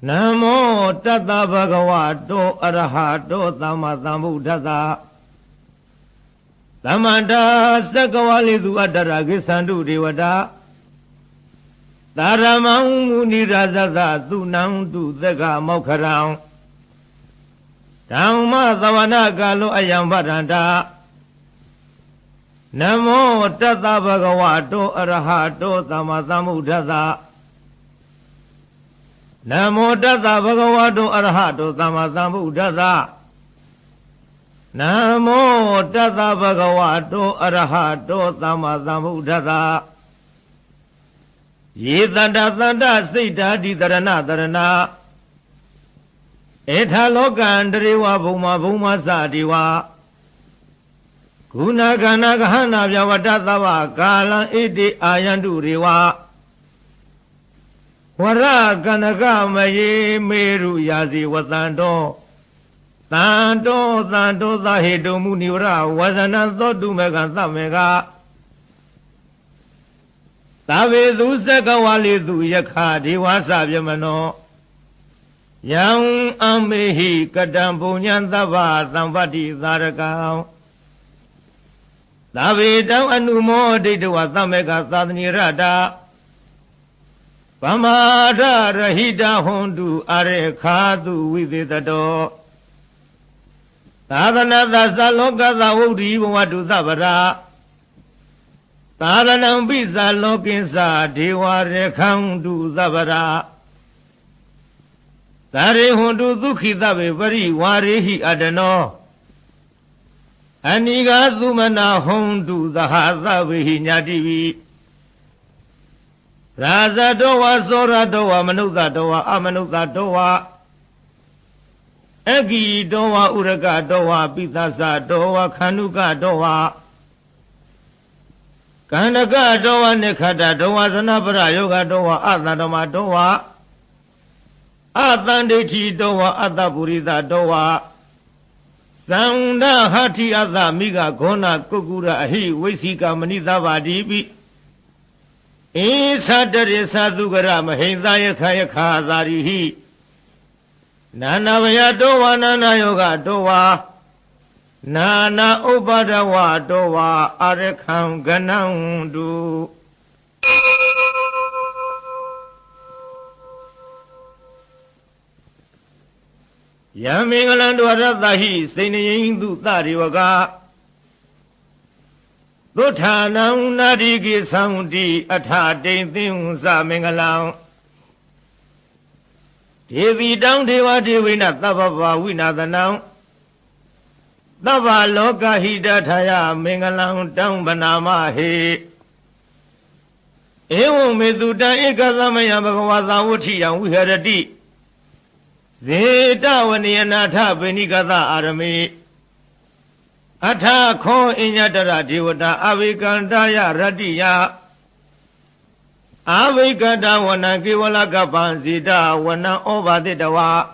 Namo Tata Bhagavato Arahato Tama Sambuddhasa Tamanta Sakawalidu Adaragi Sandu Devata Taramang Muni Razada Tunang Tu Daga Mokharang Dhamma Savana Galo Ayam Varanda Namo Tata Bhagavato Arahato Tama Sambuddhasa Namo Tata Bhagavato Arahato Tama Sambuddhasa Namo Tata Bhagavato Arahato Tama Sambuddhasa Yedanda Tanda Sita Ditarana Tarana Etha Lokandriwa Bhuma Bhuma Sadiwa Guna Gana Gahana Vyavadatawa Kala Iti Ayanduriwa Wara Ganaga Maye Meru Yazi Watando Tanto Tanto Zahidu Muniura Wazana Thodu Mega Tamega Tavedu Sakawalidu Yakha Diwasa Vyamano Yang Amehi Kadampu Nyantava Sampati Zarakau Tavedam Anumo Diduwa Tamega Sadni Rada Pamada Rahida Hondu Are Khadu Viditato Tadana Saloka Saudi Wadu Sabara Tadanam Bisa Lokinsa Dewa Rekhandu Sabara Tare Hondu Dukhitabe Vari Warihi Adano Aniga Zumana Hondu Zahazavihi Nyadivi Raza dowa sora dowa manuza dowa amanuza dowa Egi dowa uraga dowa pitasa dowa kanuga dowa Kanaga dowa nekhada dowa sanabara yoga dowa atadama dowa Atandeti dowa atapurita dowa Sanda hati atamiga gona kukura ahi Vesika manita vadibi Sadari Sadugara Mahindaya Kayaka Zarihi Nana Dowa Nana Yoga Dowa Nana Ubadawa Dowa Arekam Ganandu Yamingalandu Aradahi Sinayin Tariwaga Duthanam Nadigi Saundi Atha Devi Samingalang Devi Dang Deva Devina Tabava Winadanam Tava Loka Hidataya Mingalang Dang Banama He Evo Meduda Ekazamaya Bhagavata Uchiya Viharati Zeta Vaniyanatha Benikata Arami Atha Kho Inyatara Devata Avikandaya Radiya Avikanda Wana Kivala Kapansita Wana Obaditawa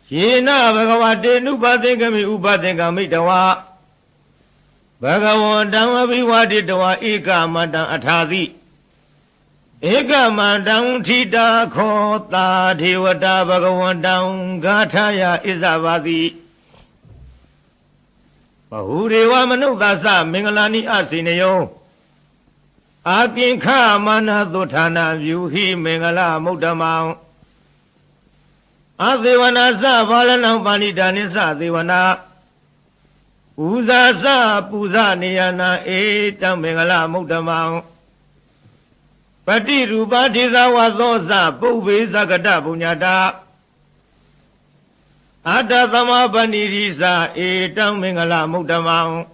Yena Bhagavate Nupathikami Upathikami Dawa Bhagavandam Aviwaditawa Eka Mandam Athadi Eka Mandam Thita Khota Devata Bhagavandam Gathaya Isavadi Bahureva Manudasa Mingalani Asinayo Akin Kha Mana Dutana Vyuhi Mingala Mudamang Adevana Sa Valanam Panidanisa Devana Uza Sa Puza Niyana Eta Mingala Mudamang Pati Rupati Zawadosa Bhuvi Sagata Punyata Ada Tama Panirisa Etang Mingala Mudamang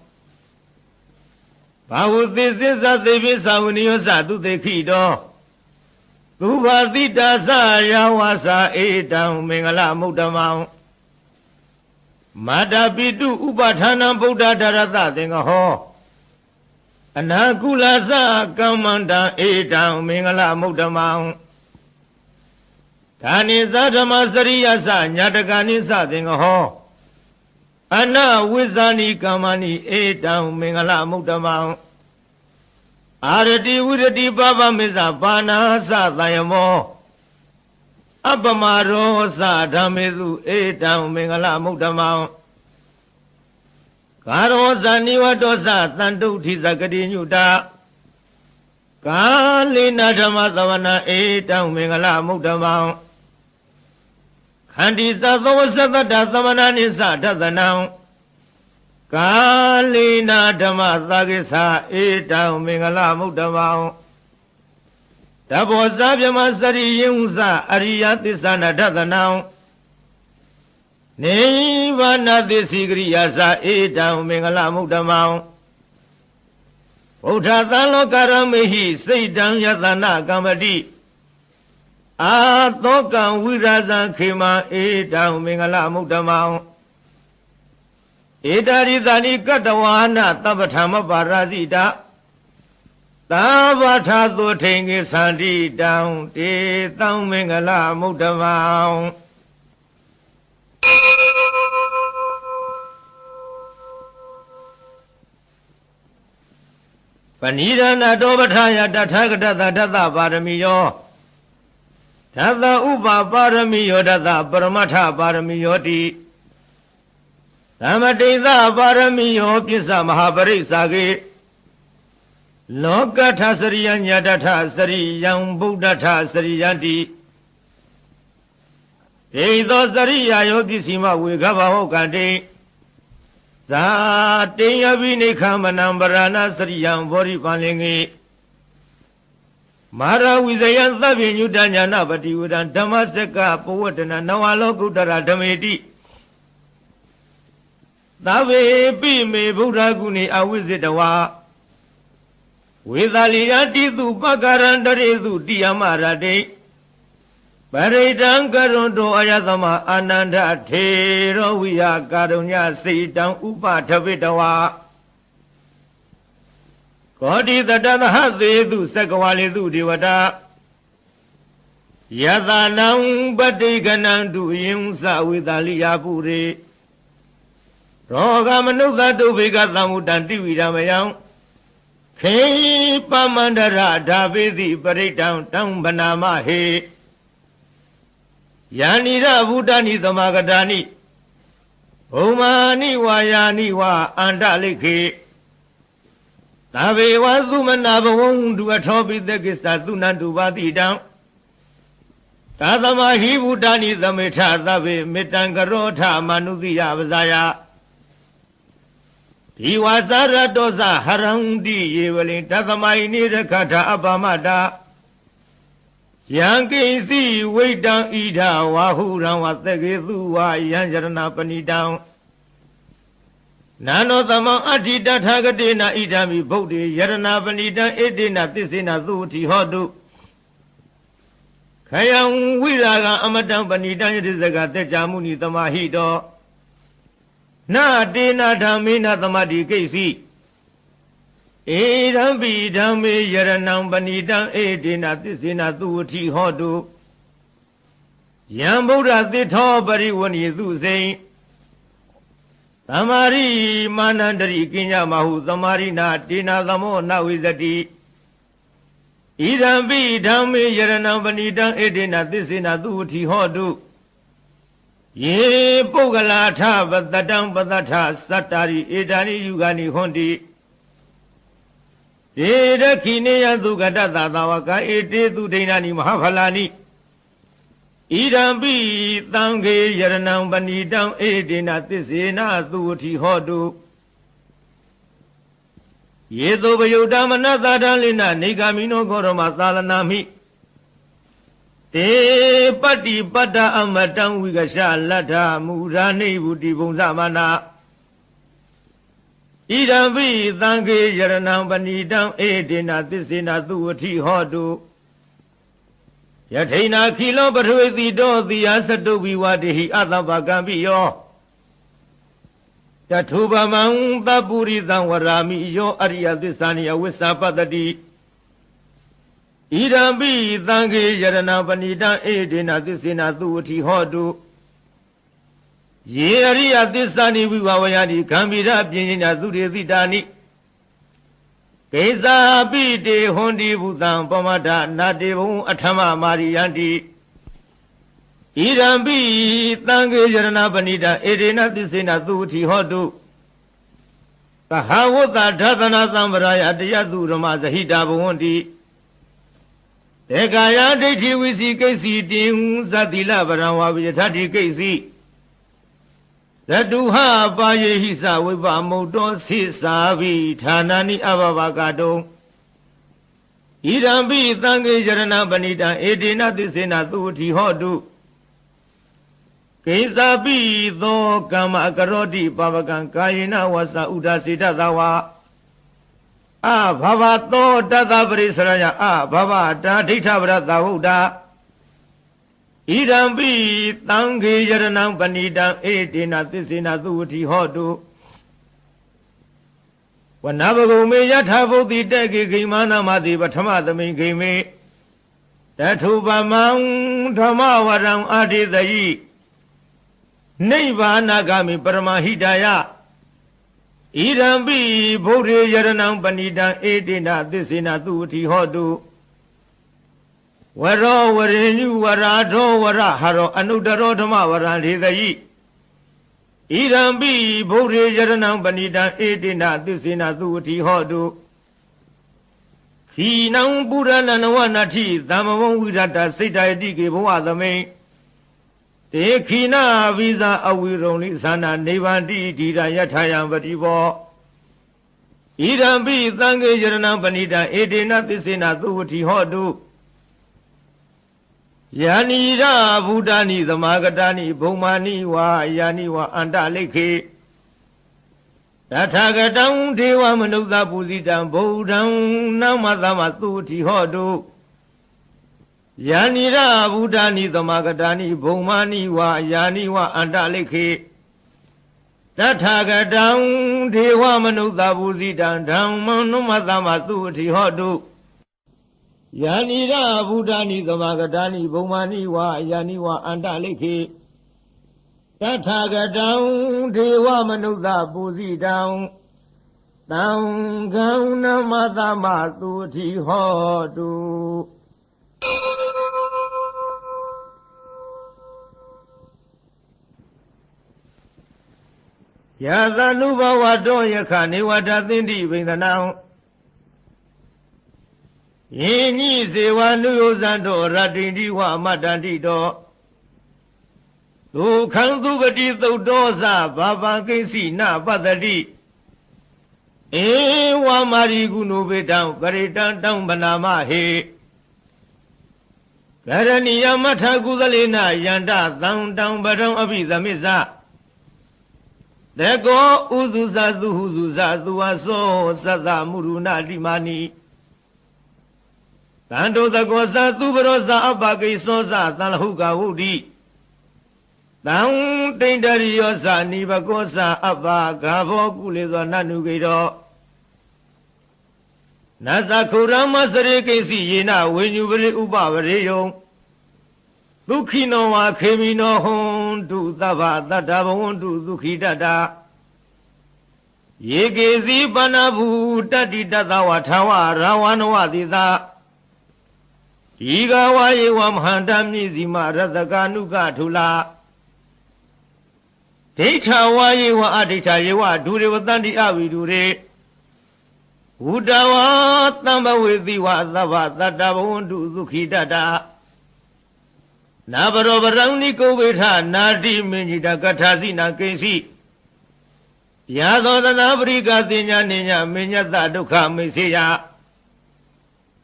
Bahudisisa Devi Savuniyosa Tutekhido Tuvadita Sa Yawasa Etang Mingala Mudamang Madapitu Upathanam Buddha Dharata Tengaho Anakula Sa Kamanda Etang Mingala Mudamang Dhani Sadhama Sariya Sa Nyatakani Sa Tengaho Ana Vizani Kamani Etang Mingala Mudamang Arati Virati Baba Misa Bana Sa Tayamo အပမရောသဓမ္မေစုဧတံမင်္ဂလမုဒ္ဓမံကာရောဇာနိဝတောသတန္တုဋ္ဌိဇဂတိညုတာကာလိနာဓမ္မသဝနာဧတံမင်္ဂလမုဒ္ဓမံခန္တီသသောဝသတ္တသမဏနိသဒသနံကာလိနာဓမ္မသကိသဧတံမင်္ဂလမုဒ္ဓမံတဘောဇာပြမစရိယံသအရိယသစ္ဆနာဒသနံနိဗ္ဗာနသစ္စိကရိယာသဧတံမင်္ဂလမုဒ္ဓမံဗုဒ္ဓသံလောကရမေဟိစိတ်တံယတနာကမ္မတိအာသောကံဝိရာဇံခေမံဧတံမင်္ဂလမုဒ္ဓမံဧတာရိသနိကတဝါနသဗ္ဗထမပါရဇိတာသာဝထာသုထိန်ကိသန္တိတံတေတံမင်္ဂလမုဒ္ဓမံပဏိဒနာတောပထာယတထာဂတသဒသပါရမီယောဒသဥပပါရမီယောဒသပရမထပါရမီယောတိသမတိသပါရမီယောပစ္စမဟာပရိစ္ဆာကေလောကထစရိယညတထစရိယံဗုဒ္ဓထစရိယန္တိဒေသောစရိယာယောပစ္စည်းမဝေခဘဟောကတိဇာတေယပိနိခမနံပရဏစရိယံဘောရိပန်လင်္ကေမာရဝိဇယံသဗ္ဗညုတညာနာပတိဝဒံဓမ္မစကပဝတ္တနာနဝလောကုတ္တရာဓမေတိသဗ္ဗေပိမေဗုဒ္ဓဂုဏေအဝိဇ္ဇတဝါဝေသာလီယတိတုပက္ကရံတရေတုတိယမရတိပရိဒံကရွန်တောအယသမအာနန္ဒထေရောဝိယကာရုညစိတံဥပထဝိတဝါကောတိတတသဟသေတုသက္ကဝါလေတုဒေဝတာယသနံပတိကနံတုယံသဝေသာလီယပုရေရောဂမနုဿတုဘေကသံမုတံတိဝိရမယံခေပမန္တရဓာပိတိပရိဒံတံဗနာမဟေယာနိရဗုဒ္ဓနိသမဂတာနိဘုံမာနိဝါယာနိဝါအန္တလိခေသဗေဝသုမနာဘဝံဒုအထောပိတကိစ္စသုနန္တုပါတိတံသာသမဟိဗုဒ္ဓနိသမေထသဗေမေတံကရောထမနုတိယပဇာယဒီဝါစာရတောဇဟရံတိယေဝလိတသမယိနိရခထအပမတာယံကိစီဝိတံဣဒဝါဟုရံဝသကေသူဝါယံယရဏပဏိတံနာနောသမံအဋ္ဌိတထာဂတေနဣဒံမိဗုဒ္ဓေယရဏပဏိတံဣတိနသစ္စေနသုတိဟောတုခယံဝိရာဂံအမတံပဏိတံယတိစကတေကြမုနိသမာဟိတောနာတေနဓမ္မေနသမတိကိစီဧရံပိဓမ္မေယရဏံပဏိတံဧတေနသစ္စေနသုဝတိဟောတုယံဗုဒ္ဓသစ္ထောပရိဝဏိသုစိံသမာရိမာနန္တရိကိညမဟုသမာရိနာတေနသမောနဝိဇတိဣရံပိဓမ္မေယရဏံပဏိတံဧတေနသစ္စေနသုဝတိဟောတုယေပုဂ္ဂလာထပတတံပတထသတ္တာရိဧတာနိယုဂာနိဟွန်တိဧရခိနေယသုကတသသာဝကဧတေသူဒိဏာနိမဟာဖလာနိဣဒံပိသံဃေယရဏံပဏိတံဧတေနသစ္စေနသုဝတိဟောတုယေသောပယုတ္တမနသတံလိနနေဂာမိနောခောရမသာလနာမိတေပတ္တိပတ္တအမတံဝိကရှလတ္ထမူရာနိဗုတိဘုံသမနာဣဒံပိသံဃေယရဏံပဏိတံဧတေနသစ္စေနသုဝတိဟောတုယထိနာခိလောပထဝေတိတောတိယသတုဝိဝတိဟိအတ္တပကံပိယောတထုပမံသပ္ပုရိသံဝရာမိယောအရိယသစ္စာနိအဝိစ္ဆပတ္တိဣဒံပိသံဃေယရဏံပဏိတံဧတေနသစ္စေနသုဝတိဟောတုယေအရိယသစ္စာနိဝိဝဝယတိဂံဗိရပြင်းညာသုရေတိတာနိကေဇာပိတေဟွန်တိဘုသံပမဒနာတေဘုံအထမမာရိယန္တိဣ Irambi Tange Yarana Banita Edina Tisina Tuti Hodu Kahawata Dhatana Sambaraya Diyadu Ramazahida Bundi Dekaya Deji Wisi Kasi Tim Zadila Barawa Vijati Kasi Zaduha Baye Hisa Viva Modo Sisavi Tanani Abavagado Irambi Tange Yarana Banita Edina Tisina Tuti Hodu Kesabi Tho Kama Karoti Pavakan Kayina Wasa Udasita Dawa Bhava Tho Tata Parisaraya Bhava Tadita Vrata Uda Irambi Tange Yaranam Panita Edina Tisina Tuti Hodu Wanabago me Yatabo the Degi Gimana Madi Batamadami Game Tatuba Mount Tamawaram Adi the Yi Neva Nagami Paramahidaya Irambi Bode Yaranam Panita Edina Tisina Tuti Hodu Waro Warenu Warato Waraharo Anudaro Tamawaran the Yi Irambi Bode Yaranam Panita Edina Tisina Tuti Hodu Hinam Purana Nawanati Damavon Vidata Sita Diki Boadame Tekina Visa Awironi Sana Nevandi Dida Yatayam Vativo Irambi Tange Yaranam Panita Edina Tisina Tuti Hodu Yanira Budani the Magadani Bomani wa Yani wa Andaleke Tatagadown Dewa Manuza Puzitan Bodam Namadama Tuti Hodu Yanira Budani the Magadani Bomani wa Yani wa Andaleke Tatagadown Dewa Manuza Puzitan Down Manumadama Tuti Hodu Yanira Budani the Magadani Bomani wa Yani wa Andaleke Tatagadown Dewa Manuza Puzitan Down Gauna Madama Tuti Hodu Yadanuba Don Yakani Wadatindi Vindanao Yini Zewalu Zando Radindi wa Madandi do Tu Kandubati Dosa Baba Kesi na Badadi Wa Marigunu Bedam Paritan Down Banama He Garani Yamata Gudalina Yanda Down Badam Abizamiza Dego Uzuza Zuhuzuza Zuaso Sada Muruna Limani Tando the Goza Tuberosa Abaki Sosa Talhuga Woody Down Tindariosa Nibagosa Abba Gavo Kulizo Nanugido Nazakurama Sarekesi Yena when you very Ubavareo Lukino wa Kemino Hon to Dava Dadavon to Lukidada Yegezi Banabu Dadi Dadawatawa Rawanwadida Igawa Yewam Handami Zima Radaganuga Tula Data Wayewa Adita Yewa Dure Wadandi Avidure Udawa Tamba with the Wazava Dadavon to Lukidada Nabarobaraniko Vita Nadi Minita Katazina Kesi Yado the Nabriga Dinya Ninya Minyata Duka Misia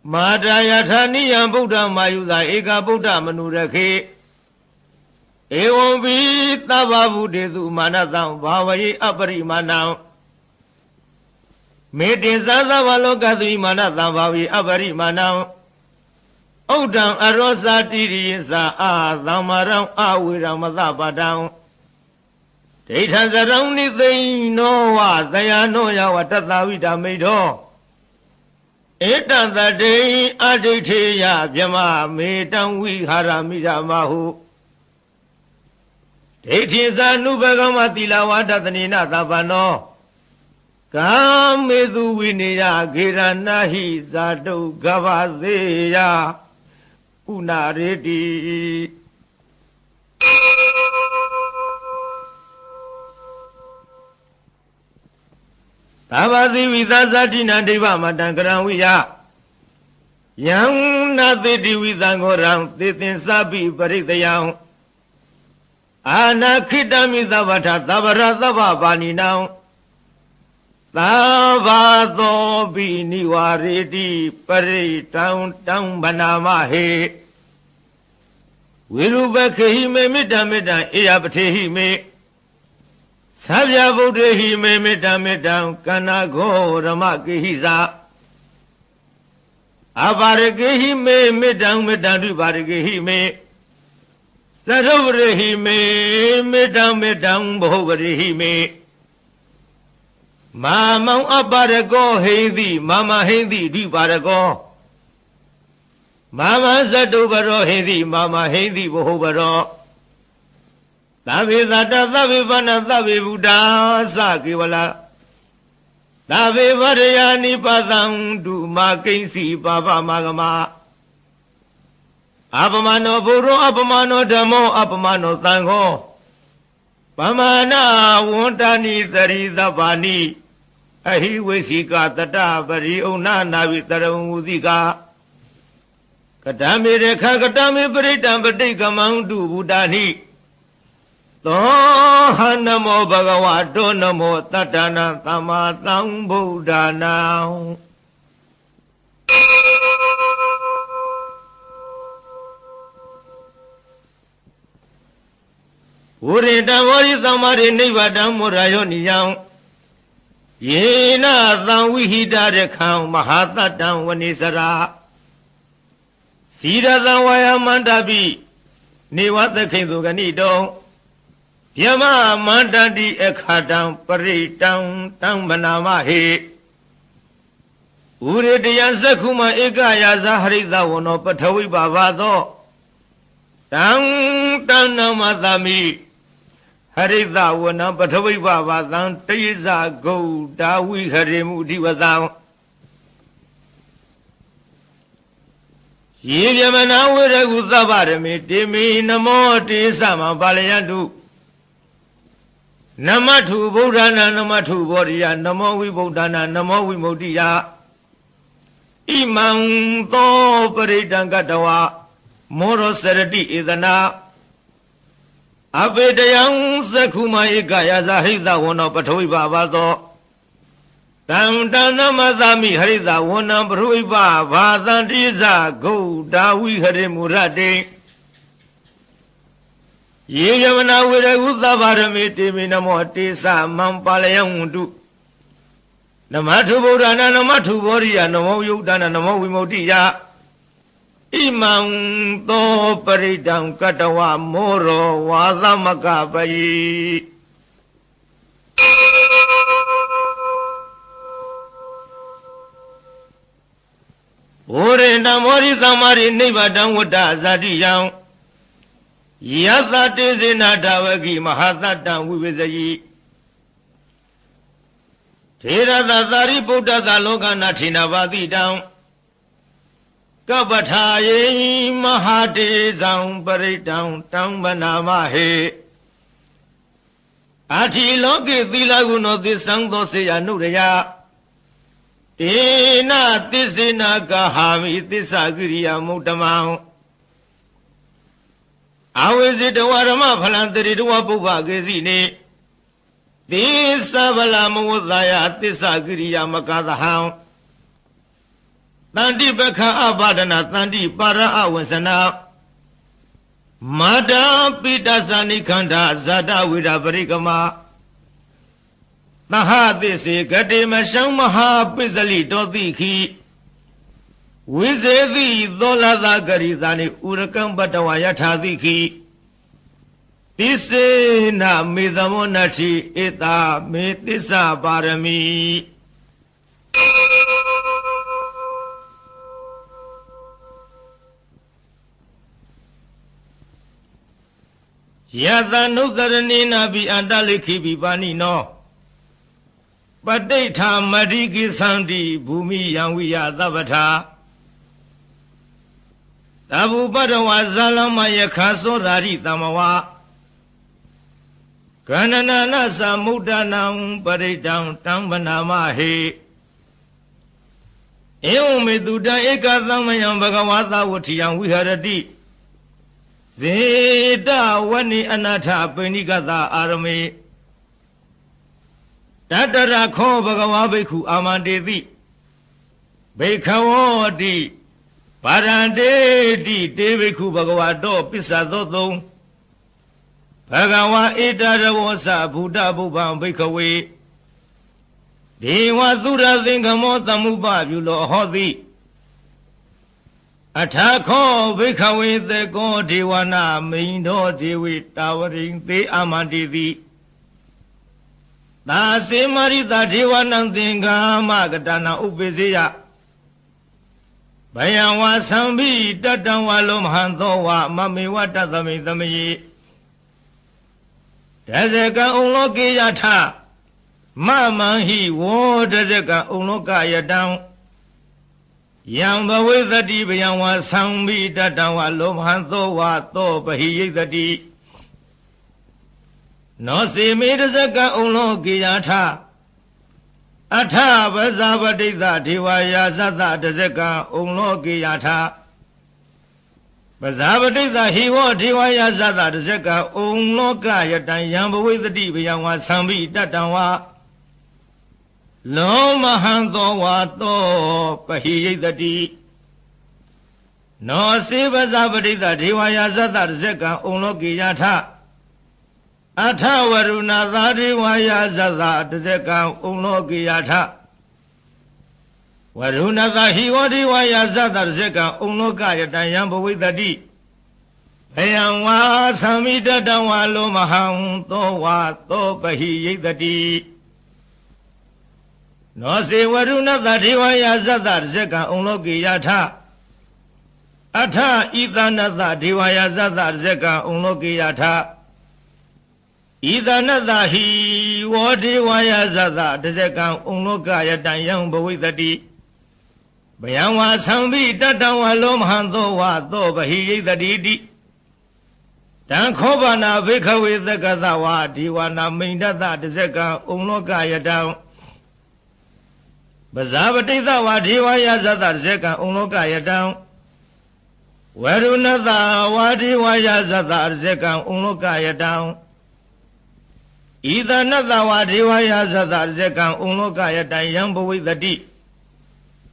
Madayatani and Buddha Mayuda Ega Buddha Manurake Ewan be Tababu Dedu Manazam Bawayi Apari Manam Made Zaza Valogadi Manazam Bawi Apari Manam Odam Arosa Tirisa Zamaram Awiramadaba down. It has around it they know what they are no Yawatavida made all. It on the day Aditya Yama made and we Haramida Mahu. It is a Nubagamatila Wadatanina Tabano. Come with Winia Giranahi Zado Gavazeya. Unaredi သာဘာတိဝိသဇာတိနာဒိဗမတံကရံဝိယယံနာတိတိဝိသံဃောရံသေသင်္စပိပရိတယံအာနာခိတမိသဗ္ဗထသဗ္ဗရသဗ္ဗပါဏိနံသဗ္ဗသောပိနိဝရေတိပရိတံတံဗနာမဟေဝိရုပခေဟိမေမေတ္တမေတ္တအေယပထေဟိမေသဗ္ဗဗုဒ္ဓဟိမေမေတ္တမေတ္တကန္နာဂောရမကေဟိသာအပါရကေဟိမေမေတ္တမေတ္တဒုပါရကေဟိမေသရုပရိဟိမေမေတ္တမေတ္တဘဟုပရိဟိမေမာမောင်အပါရကောဟိတိမမဟိတိဒုပါရကောမာမသတုပရောဟိတိမမဟိတိဘဟုပရောသဗ္ဗေသတ္တသဗ္ဗေဘာနာသဗ္ဗေဗုဒ္ဓသကေဝလာသဗ္ဗေဝရယာနိပသံဒုမာကိဉ္စီပါပမဂမအပမနောဘုရောအပမနောဓမ္မောအပမနောသံဃောပမာဏဝန္တနိသရိသဗ္ဗာနိအဟိဝိစီကတတပရိဩနာနာဝိတရဝုတိကကတမေရခကတမေပရိတံပဋိကမံတုဘုဒ္ဓာနိသောဟနမောဘဂဝတောနမောတတ္တနာသမ္မာသမ္ဗုဒ္ဓနာဝရိတံဝရိသမ္မာရိနိဗ္ဗာတံမောရယောနိယံယေနသံဝိဟိတရခံမဟာတတ္တံဝနိစရာစီရသံဝါယမန္တပိနေဝသခိသုဂဏိတောယမမန္တတိအခါတံပရိတံတံဗနာမဟေဥရတယသက္ခုမဧကယာဇဟရိတဝနောပထဝိပါဘာသောတံတဏ္ဏမသမိဟရိတဝနံပထဝိပါဘာသံတေဇဂௌဒါဝိဟရိမုဓိဝတံယေယမနာဝရကုသဗ္ဗရမေတေမိနမောတေသမပါလယတုနမထုဗုဒ္ဓနာနမထုဘောရိယနမောဝိဗုဒ္ဓနာနမောဝိမု ക്തി ယဣမံသောပရိတံကတဝမောရောစရတိဧဒနာအပေတယံသက္ခုမဧကယာဇဟိတဝနောပထဝိပါဘာသောတံတဏမသမိဟရိတဝနံပထဝိပါဘာသံတိဇဂௌဒါဝိဟရိမူရတေယေယမနာဝေရကုသဗ္ဗရမေတေမိနမောတေသမံပါလယံဝန္တုနမထုဗုဒ္ဓနာနမထုဘောရိယနမောယုတ်တနာနမောဝိမု ക്തി ယဣမံသောပရိတံကတဝမောရောဝါသမကပယိဝရိဏမောရိသမ္မာရိနိဗ္ဗာတံဝတ္တဇာတိယံယသတေဇေနဓဝကိမဟာတတံဝိဝေဇယိထေရသသာရိပုတ္တသလောကနာထိနာပါတိတံကပ္ပထာယေမဟာတေဇံပရိတံတံဗနာမဟေအာထိလောကေသီလဂုဏောသစ္စံသောစေယနုရယတေနသစ္စေနာကဟာမိသစ္စာကိရိယာမုတ္တမံအဝိဇိတဝရမဖလံတရိတဝပုဗ္ဗကေစီနေသစ္စာဗလမဝသယသစ္စာကိရိယာမကသဟံတန္တိပခအပါဒနာတန္တိပါရအဝဇ္ဇနာမာတာပိတသဏိခန္ဓာဇာတဝိရပရိကမသဟသစ္စေဂတိမရှံမဟာပိစလိတောတိခိဝိဇေတိသောလသဂရိသနိဥရကံပတဝယထာတိခိသစ္စေနမေသမောနတိဧတာမေသစ္စာပါရမီယတနုတရဏိနာဘိအန္တလိခိဘိပါဏိနောပဋိဋ္ဌာမတိကိသန္တိဘူမိယံဝိယသဗ္ဗထာသဗ္ဗုပတဝါဇာလမယခာသောရာရိတမဝါ ကန္နနာနသမုဒ္ဒနာပရိတံတံဗနာမဟိဧဝမေတုတံဧကသမယံဘဂဝါသဝဋ္ဌိယံဝိဟရတိဇေတဝနိအနာထပိဏိကတာအာရမေတတရခောဘဂဝါဘိက္ခုအာမန္တေတိဘိက္ခဝောတိပါရန္တေတိတေဘိက္ခုဘဂဝါတောပစ္ဆသောသုံးဘဂဝါဧတရဝောသဗုဒ္ဓဘုဗ္ဗံဘိက္ခဝေဒေဝသုရသင်္ကမောသမုပပြုလောဟောတိအထာခောဘိက္ခဝေသေကောဒေဝနာမိန်တော်ဒေဝေတာဝရိံသေအာမန္တိတိသာစေမရိတာဒေဝနံသင်္ကာမကတနာဥပိစေယဘယံဝါသံဘိတတံဝါလောမဟံသောဝမမေဝတသမိသမယေတဇကံဥလောကေယထမမံဟိဝောတဇကံဥလောကယတံယံဘဝေသတိဘယံဝါသံဘိတတံဝါလောမဟံသောဝသောပဟိယိသတိနောစေမေတဇကံဥလောကေယထအထပဇာပတိသဒေဝယာသတတဇကံဥလောကေယထပဇာပတိသဟိဝောဒေဝယာသတတဇကံဥလောကယတံယံဘဝေသတိဘယံဝါသံဘိတတံဝါလောမဟံသောဝါသောပဟိယိတတိနောစေပဇာပတိသဒေဝယာသတတဇကံဥလောကေယထအထဝရုဏသာဒေဝယာသတတဇကံဥလောကေယထဝရုဏသာဟိဝဒေဝယာသတတဇကံဥလောကယတံယံဘဝိတတိဘယံဝါသံမိတတံဝါလောမဟံသောဝါသောပဟိယိတတိနောစေဝရုဏသဒေဝယာသတတဇကံဥလောကေယထအထဣသနသဒေဝယာသတတဇကံဥလောကေယထဣသနသဟိဝောဒေဝယာသတဇကံဥလောကယတံယံဘဝိတတိဘယံဝါသံဘိတတံဝါလောမဟံသောဝါသောပဟိယိတတိတိတံခောဘာနာဘိက္ခဝေသက္ကသဝါဒေဝနာမိန်တတတဇကံဥလောကယတံပဇာပတိသဝါဒေဝယာသတတဇကံဥလောကယတံဝရုဏသဝါဒေဝယာသတတဇကံဥလောကယတံဣသနသဝါဒေဝယာသတတဇကံဥလောကယတံယံဘဝိတတိ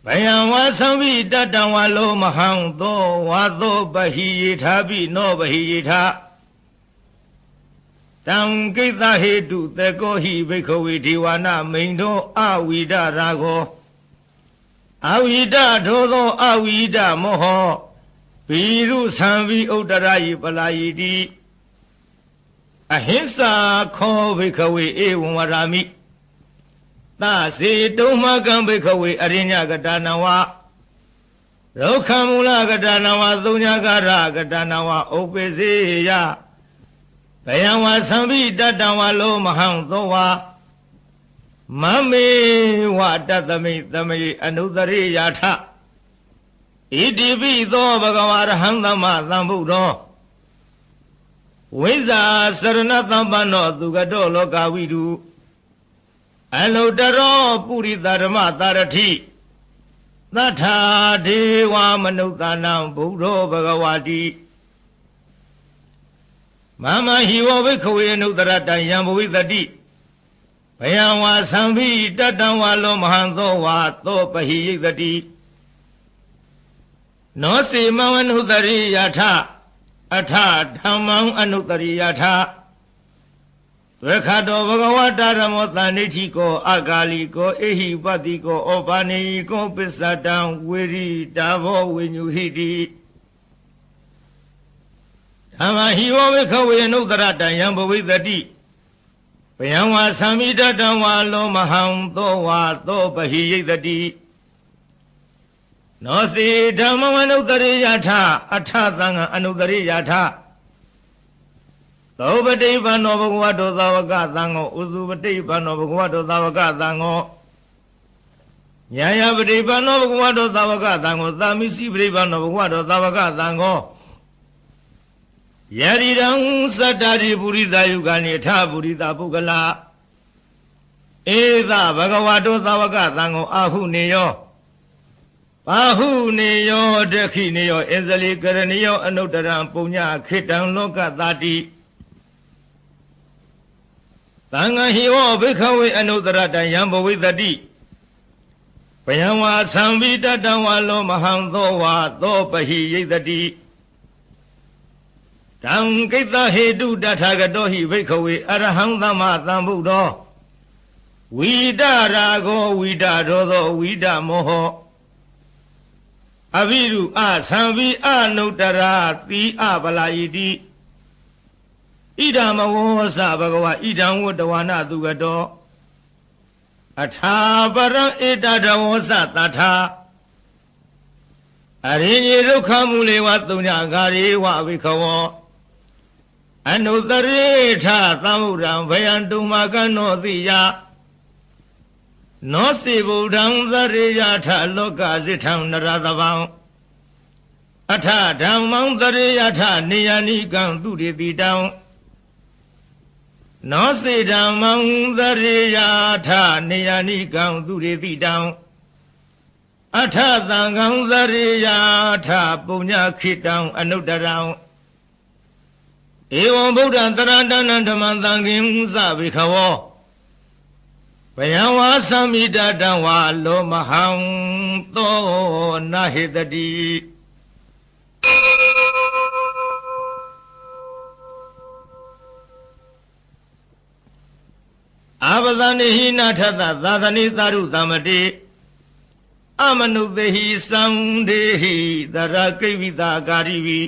ဘယံဝါသံဘိတတံဝါလောမဟံသောဝါသောပဟိယေထာပိနောပဟိယေထာတံကိတဟေတုသေကောဟိဘိက္ခဝေဒေဝနာမိန်တော်အဝိဒရာဂောအဝိဒထိုသောအဝိဒမောဟဘိရုသံဘိဥတ္တရာယိပလာယိတိအဟိစ္ဆာခောဘိက္ခဝေဧဝံဝရာမိသစေတုံမကံဘိက္ခဝေအရိညကတနာဝရုခမူလကတနာဝသုညကာရကတနာဝဥပ္ပစေယဘယံဝါသံဘိတတံဝါလောမဟံသောဝါမမေဝတတမိသမေအနုတရိယာထဣတိပိသောဘဂဝါရဟံသမ္မာသမ္ဗုဒ္ဓောဝိဇ္ဇာစရဏသမ္ပန္နောသူကတောလောကဝိတုအလုတရောပုရိသဓမ္မတာရထိသတ္ထာဒေဝမနုဿာနံဘုဒ္ဓောဘဂဝါတိမမဟိဝဘိက္ခဝေအနုတရတံယံဘဝိတတိဘယံဝါသံဘိတတံဝါလောမဟံသောဝါသောပဟိယိတတိနောစေမဝနုတရိယထအထဓမ္မံအနုတရိယထဝေခတောဘဂဝတာရမောတဏိဋ္ဌိကောအကာလီကောအေဟိပတိကောဩဘာနေကောပစ္စတံဝေရိတာဘောဝိညုဟိတိဓမ္မဟိဝဘိက္ခဝေအနုတရတံယံဘဝိတတိဘယံဝါသံမိတတံဝါလောမဟံသောဝါသောပဟိယိတတိနောစေဓမ္မဝနုတရိယထအထသံဃအနုတရိယထသောပတိပန္နောဘဂဝတောသာဝကသံဃောဥစုပတိပန္နောဘဂဝတောသာဝကသံဃောညာယပတိပန္နောဘဂဝတောသာဝကသံဃောသာမိစီပတိပန္နောဘဂဝတောသာဝကသံဃော ယရိရံသတ္တရိပုရိသယုကနေထပုရိသပုဂ္ဂလာဧသဘဂဝတောသဝကသံဃောအာဟုနေယောဘာဟုနေယောဒခိနေယောအဇလိကရဏီယောအနုတ္တရံပုညခေတံလောကတာတိသံဃာဟိဝဘိခဝေအနုတ္တရတံယံဘဝိတတိဘယံဝါသံဝိတတံဝါလောမဟံသောဝါသောပဟိယိတတိတံကိတဟေတုတထာဂတောဟိဘိခဝေအရဟံသမ္မာသမ္ဗုဒ္ဓောဝိဒရာဂောဝိဒဒောသောဝိဒမောဟအဘိရုအသံဝိအနုတ္တရာတိအပလာယိတိဣဒံမဝောသဘဂဝါဣဒံဝတ္တဝနာသူကတောအထာပရံဧတတဝောသတထာအရိညေဒုက္ခမူလေဝသုညဂါရေဝဝိခဝောအနုတရေထသမ္ဗုဒ္ဓံဘယံတုမကနောတိယနောစီဗုဒ္ဓံသရိယထလောကစိထံနရသဗံအထဓမ္မံသရိယထနေယနိကံသူရိတိတံနောစေဓမ္မံသရိယထနေယနိကံသူရိတိတံအထသံဃံသရိယထပုညခိတံအနုတ္တရံဧဝံဗုဒ္ဓံတရတနံဓမ္မံသံဃိံသဗေခဝောဘယံဝါသမိတတံဝါလောမဟံသောနဟေတတိအာပသနိဟိနာထသသာသနိသာရုသမတိအမနုသေဟိသံဒေဟိသရကိဝိတာကာရိဝိ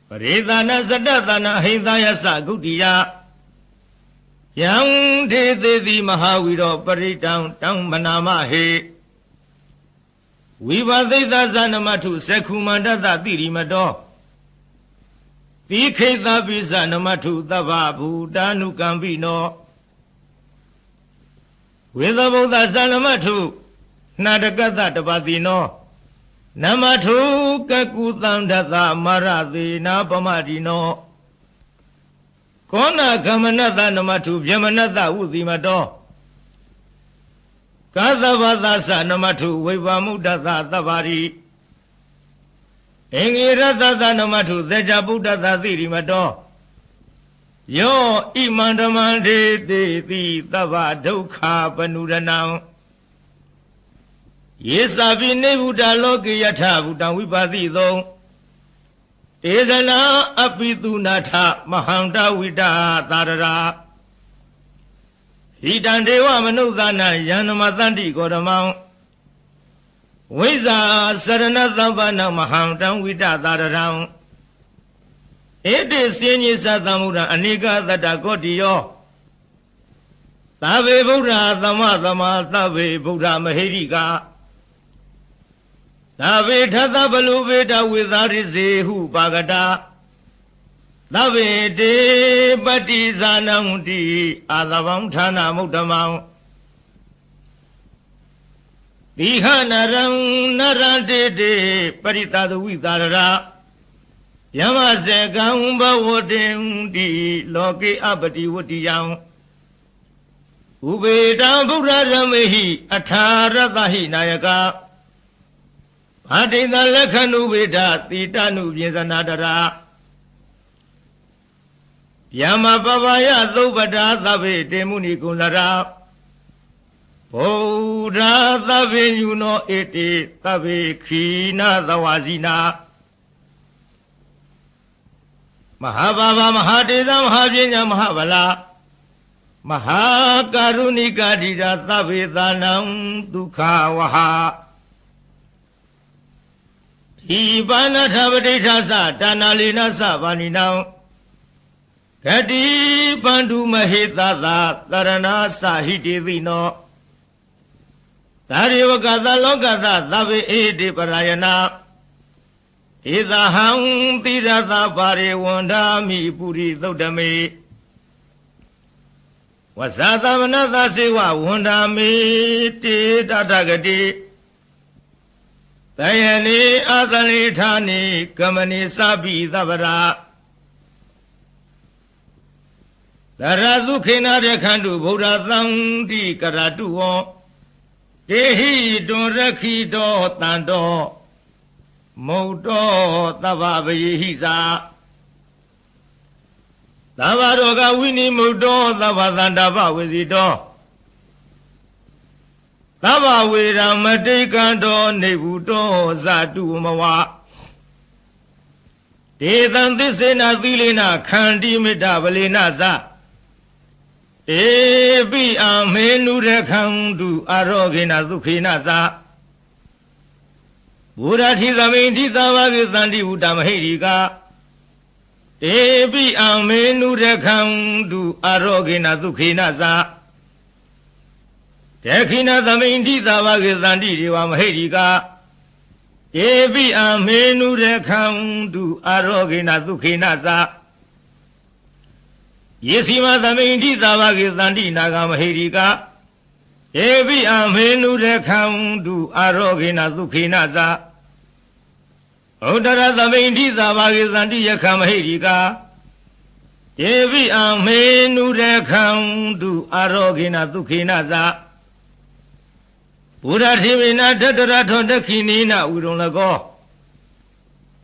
ပရိသနာစတ္တသနာဟိသယသဂုတ္တိယယံဒေသေတိမဟာဝီရောပရိတံတံမနာမဟေဝိဘသိသဇနမထုသက္ခုမန္တသတိရိမတောတိခိတပိဇနမထုသဗ္ဗဘူတာနုကံပိနောဝေသဗုဒ္ဓဇနမထုနာတကတတပတိနောနမထုကကုသံဒသမရသေနာပမတိနောကောဏကမနတနမထုဗျမနတဝုတိမတောကာသဗသသနမထုဝိဗမုဒ္ဒသသဗ္ဗရိအင်္ဂိရတသနမထုသေချာဗုဒ္ဓသသိရိမတောယောဣမန္တမန္တေတိတိသဗ္ဗဒုက္ခပနုရဏံယေသပိနေဗုဒ္ဓလောကေယထဗုဒ္ဓဝိပါတိသောဧဇနာအပိတုနာထမဟန္တဝိတာသာရရာဟိတံဒေဝမနုဿာနယန္နမတန္တိကောဓမံဝိဇ္ဇာစရဏသဗ္ဗနမဟန္တံဝိတာသာရရံဧတိစဉ္ညိသသမ္မုရံအနိကသတ္တကောတိယောသဗ္ဗေဗုဒ္ဓသမသမသဗ္ဗေဗုဒ္ဓမဟိရိကာသဗ္ဗေထသဗလုဗေဒဝေသာရိစေဟုပါကတာသဗ္ဗေတေပတိဇာနံတိအာသဗံဌာနမုဒ္ဓမံတိဟနရံနရတေတေပရိသသဝိသာရယမစေကံဘဝတင်တိလောကေအပတိဝတ္တိယံဥပေတံဗုဒ္ဓရမေဟိအထာရတဟိနာယကဘာတိတလက္ခဏုဝေဒတိတနုပြေဇနာတရာယမပပယသုပ္ပတာသဗ္ဗေတေမုနိကုလရာဗုဒ္ဓသဗ္ဗေယုနောဧတိသဗ္ဗေခိနာသဝစီနာမဟာဘာဝမဟာတေဇမဟာပညာမဟာဗလာမဟာကာရုဏိကတိတာသဗ္ဗေသာနံဒုက္ခဝဟာဤပါဏထပဋိဋ္ဌသတာနာလီနသဗာနိနံဂတိပန္တုမဟေသသာတရဏသဟိတေသိနောသာရိဝကသလောကသသဗ္ဗေဧတိပရာယနာဧသဟံတိရသပါရိဝန္ဒာမိပုရိသုတ်တမေဝဇာသမနသစေဝဝန္ဒာမေတေတတဂတိ တယနေအာသလိထာနိကမနိသဗ္ဗိသဗ္ဗရာသရသုခေနရခန္တုဗုဒ္ဓသံတိကရတုဝောတေဟိတွန်ရခိတောတန်တောမုတ်တောသဗ္ဗဗယေဟိသာသဗ္ဗရောဂဝိနိမုတ်တောသဗ္ဗသန္တာပဝေစီတောသဗ္ဗဝေရမတိကံတောနေဗုတောဇတုမဝဒေသံသစ္စေနသီလေနခန္တိမေတ္တဗလေနဇဧပိအမေနုရခန္တုအာရောဂေနဒုခေနဇဘုရားထိသမိန်ထိသဘာဂေသန္တိဝုတမဟိရိကာဧပိအမေနုရခန္တုအာရောဂေနဒုခေနဇတေခိနသမိန်ထိသဘာဂေသန္တိဒေဝမဟိရိကာဧပိအမေနုရခန္တုအာရောဂေနဒုခေနဇယေစီမသမိန်ထိသဘာဂေသန္တိနာဂမဟိရိကာဧပိအမေနုရခန္တုအာရောဂေနဒုခေနဇဥဒရသမိန်ထိသဘာဂေသန္တိယခမဟိရိကာဧပိအမေနုရခန္တုအာရောဂေနဒုခေနဇဘုရားတိမေနတတရထောတခိနိနဝိရုံလကော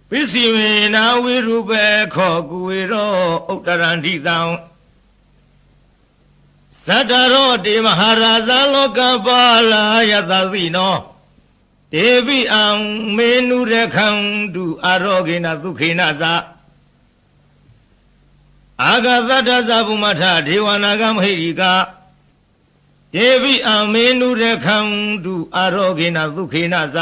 ပိစီမေနဝိရုပေခောကုဝေရောဥတရန္တိတံသတ္တရောတေမဟာရာဇလောကပါလာယတသိနောဧပိအမေနုရခန္တုအာရောဂေနဒုခေနဇအာဂသတ္တဇဗုမထဒေဝနာဂမဟိရိကာဧပိအမေနုရခန္တုအာရောဂေနဒုခေနဇ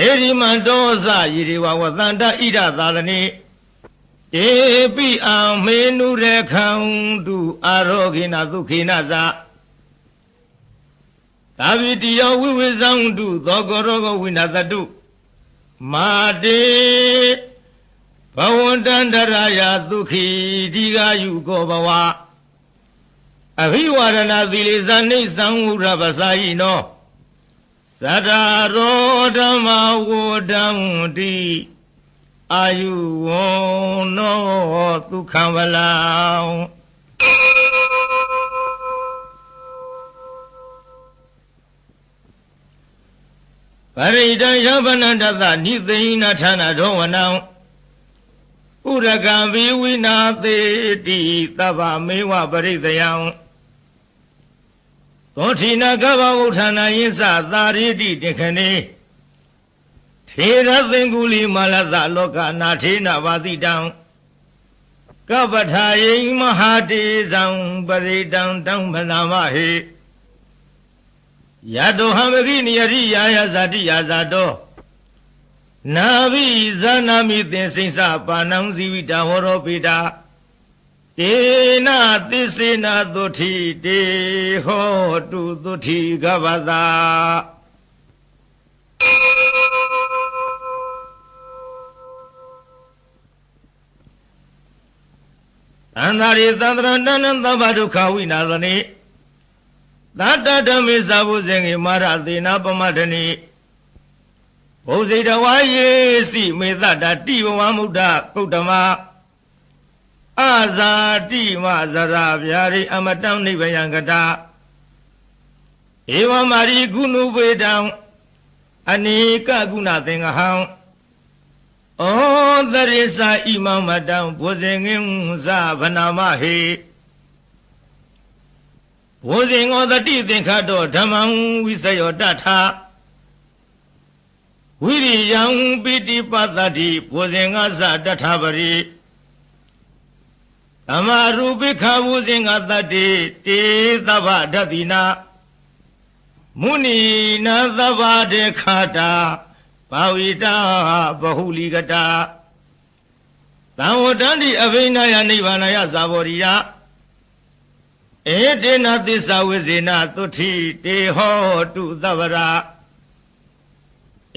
ဧရိမန္တောဇယေရေဝဝသန္တဣဒသာသနေဧပိအမေနုရခန္တုအာရောဂေနဒုခေနဇသာဝိတိယောဝိဝေဇံတုသောကောရောဂဝိနသတုမာတေဘဝန္တန္တရာယဒုခိဒီဃာယုကောဘဝအဘိဝရဏသီလေဇာနိသံဝရပစာယိနောသတ္တရောဓမ္မဝဒံတိအာယုဝနောဒုက္ခံဝလံပရိဒံယဗနန္တသနိသိဏဌာနဒောဝနံဥရကံဝိဝိနာသေတိသဗ္ဗမေဝပရိသယံသောထိနာကဗ္ဗဝုဌာနာယင်းစသာရိတိတေခဏေထေရသင်္ကုလိမာလသလောကနာထေနဘာတိတံကပ္ပထာယိမဟာတေဇံပရိတံတံမနာမဟေယတောဟံမခိနိယရိယာယဇာတိယာဇာတောနာဘိဇာနာမိသင်္စိစပါဏံဇီဝိတဟောရောပိတာတေနသစ္စေနသုထိတေဟောတုသုထိကဗ္ဗတာသန္တာရိသန္တရဏနံသဗ္ဗဒုက္ခဝိနာသနေသတ္တဓမ္မေသဗုဇင်္ဂေမာရသေနာပမတ္ထနိဘုဇိတဝါယေစီမေတ္တတိဘဝမုဒ္ဒပုတ္တမအာဇာတိမဇရာဗျာရိအမတံနိဗ္ဗယံကတာဧဝမာရိကုဏုဝေတံအနိကကုဏသင်္ဃဟံဩသရိသဣမမတံဘုဇင်ငင်းဇဗနာမဟေဘုဇင်ဩတတိသင်္ခတောဓမ္မံဝိစယောတထာဝိရိယံပိတိပတ္တိဘုဇင်ငါဇတထာပရိသမ္မာရူပိခာဘုဇင်ငါတတိတေသဗ္ဗဓတိနာမုဏီနာသဗ္ဗဒေခာတာဘာဝိတာဘဟုလိကတာသံဝတ္တန္တိအဘိနယနိဗ္ဗာနယဇာဘောရိယဧတေနသစ္စာဝိဇေနသုထိတေဟောတုသဗ္ဗရာ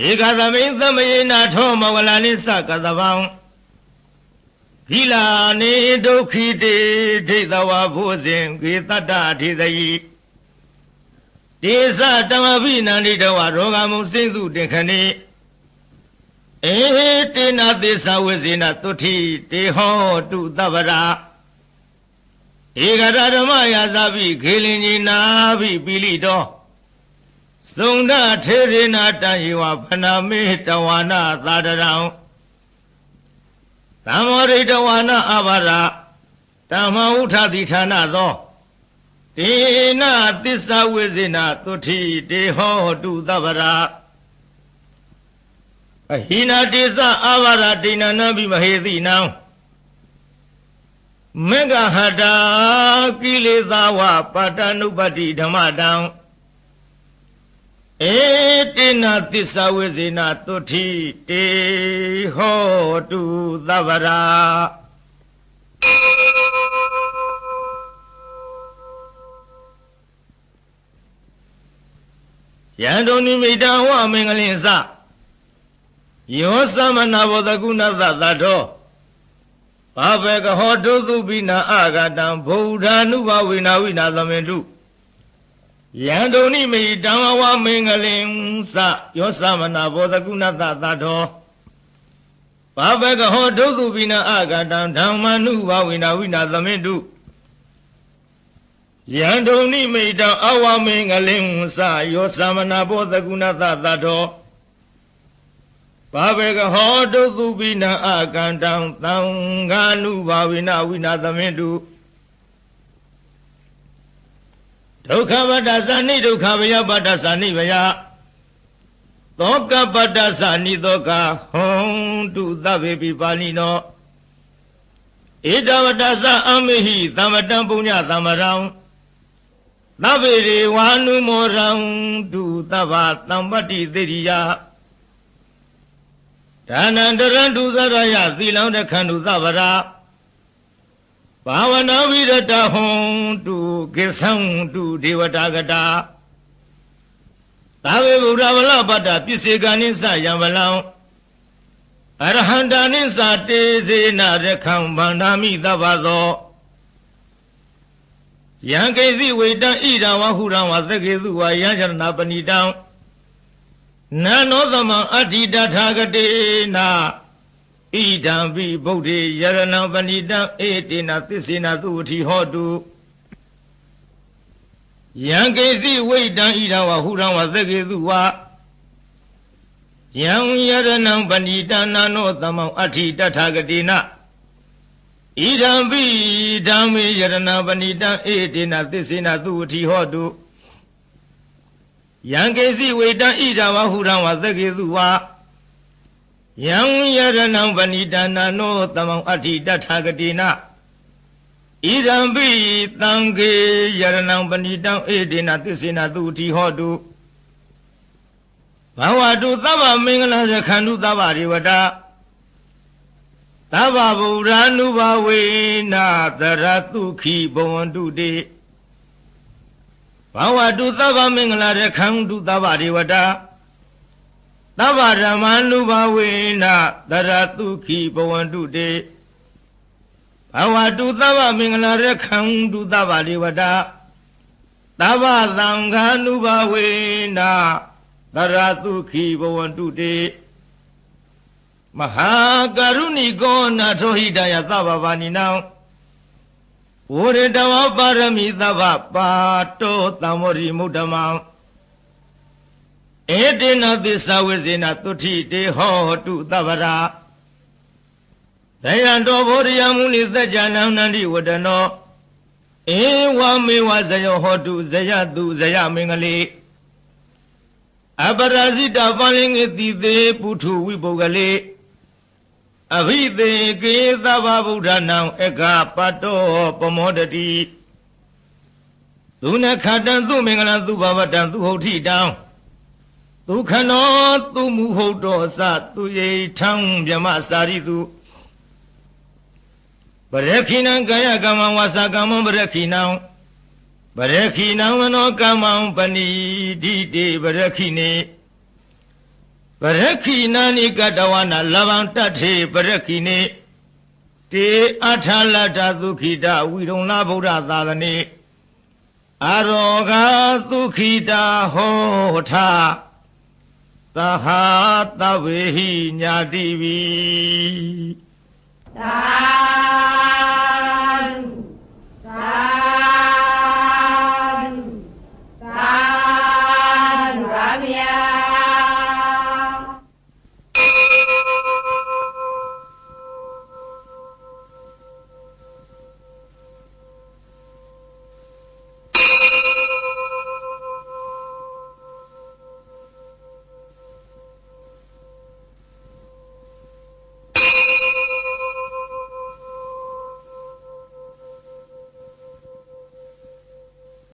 ဧကသမိန်သမယေနာထောမဝလာနိသကသဗံဟိလာနေဒုက္ခိတေဒိဋ္ဌဝဘုဇင်ဂေတ္တထေသယိ တေသဓမ္မပိနန္တိတဝရောဂမုစိမ့်သူတေခဏိဧတေနသစ္စာဝိဇေနသုတိတေဟောတုသဗ္ဗရာဧကရဓမ္မယာဇပိခေလင်ကြီးနာပိပိလိတောသုန္ဒထေရေနာတံယေဝဖနာမေတဝါနာသာတရံသံမောရိတဝါနာအဘာရဓမ္မဥထတိဌာနသောတေနသစ္စာဝိဇေနသုတိတေဟောတုသဗ္ဗရာအဟိနာတေသအဘာရဒိဏနာပိမဟေတိနံမေဃဟတာကိလေသာဝပါတနုပတ္တိဓမ္မတံဧတေနသစ္စာဝိဇေနသုတိတေဟောတုသဗ္ဗရာယံတုန်နိမိတံဝမင်္ဂလင်္စယောသမနာဘောတကုဏသသတ္ထောဘာဘေကဟောတုသုပိနာအာဂတံဗုဒ္ဓ ानु ဘဝိနာဝိနာသမင်တုယံတုန်နိမိတံဝမင်္ဂလင်္စယောသမနာဘောတကုဏသသတ္ထောဘာဘေကဟောတုသုပိနာအာဂတံဓမ္မ ानु ဘဝိနာဝိနာသမင်တုယံတုန်နိမိတံအဝမင်္ဂလင်္စယောသမနာဘောတကုဏသသတ္ထောဘာဘေကဟောတုသုပိနံအာကန္တံသံဃာနုဘာဝိနဝိနာသမင်တုဒုက္ခပတ္တသနိဒုက္ခဗယပတ္တသနိဗယသောကပတ္တသနိသောကဟွန်တုသဗ္ဗေပိပါဏိနောဧတဝတ္တသအမိဟိသမ္မတံပုညသမ္မရံသဗ္ဗေရေဝါနုမောရံတုသဗ္ဗသံပတ္တိသေရိယဒါနန္တရံဒုသရယသီလံတခန္တုသဗ္ဗရာဘာဝနာဝိရတဟွန်တုကိသံတုဒေဝတာကတာသာဝေဗုဒ္ဓဝလပတ္တပစ္စေကနိသယံဗလံအရဟန္တာနိသတေစေနရခံဗန္ဓာမိသဗ္ဗသောယံကိစီဝေတံဣဒံဝဟုရံဝသကေသုဝယံယရဏပဏိတံနာနောသမံအဋ္ဌိတထာဂတေနာဣဒံပိဗုဒ္ဓေယရဏံပဏိတံဧတေနသစ္စေနသုဝတိဟောတုယံကိစီဝိတံဣဒံဝဟုရံဝသကေသုဝယံယရဏံပဏိတံနာနောသမံအဋ္ဌိတထာဂတေနာဣဒံပိဓမ္မေယရဏံပဏိတံဧတေနသစ္စေနသုဝတိဟောတုယံကေစီဝေတံဣဒဝဟုရံဝသကေသုဝယံယရဏံပဏိတနာနောသမံအဋ္ဌိတထာဂတိနာဣဒံပိသံဃေယရဏံပဏိတံဧတေနသစ္စေနသုတိဟောတုဘဝတုသဗ္ဗမင်္ဂလံရခန္တုသဗ္ဗရေဝတာသဗ္ဗဗုဒ္ဓ ानु ဘဝေနာတရတုခိဘဝန္တုတေဘာဝတုသဗ္ဗမင်္ဂလာရခန္တုသဗ္ဗဒေဝတာသဗ္ဗဓမ္မာနုဘဝေနတရတုခိဘဝန္တုတေဘာဝတုသဗ္ဗမင်္ဂလာရခန္တုသဗ္ဗဒေဝတာသဗ္ဗသံဃာနုဘဝေနတရတုခိဘဝန္တုတေမဟာကရုဏိကောနာထောဟိတယသဗ္ဗဗာနိနံဝရတဝပါရမိသဗ္ဗပါတောသံမောရိမုဒ္ဓမံဧတေနသစ္စာဝိဇေနသုတိတေဟောတုသဗ္ဗရာဒယံတောဘောဓယမုနိသัจ jana နန္တိဝတနောဧဝမေဝဇယောဟောတုဇယတုဇယမင်္ဂလေအပရာဇိတပန္လင်္ဂတိသေးပုထုဝိပုဂ္ဂလေအဘိသေကေသဗ္ဗဗုဒ္ဓနာဧကပတ္တောပမောတတိသူနခတံသူမင်္ဂလံသူဘဝတံသူဟုတ်ထိတံသူခနောသူမူဟုတ်တော်စသူယေထံမြမစာရိတုပရခိဏံကာယကမ္မဝါစာကမ္မပရခိဏံပရခိဏံမနောကမ္မံပဏိဒိတေပရခိနေပရခိနာနိကတဝနာလဗံတထေပရခိနေတေအထာလတ္တသုခိတဝိရုံလာဗုဒ္ဓသာသနေ အရောဂသုခိတာဟောထသဟာတဝေဟိညာတိဝီ သာ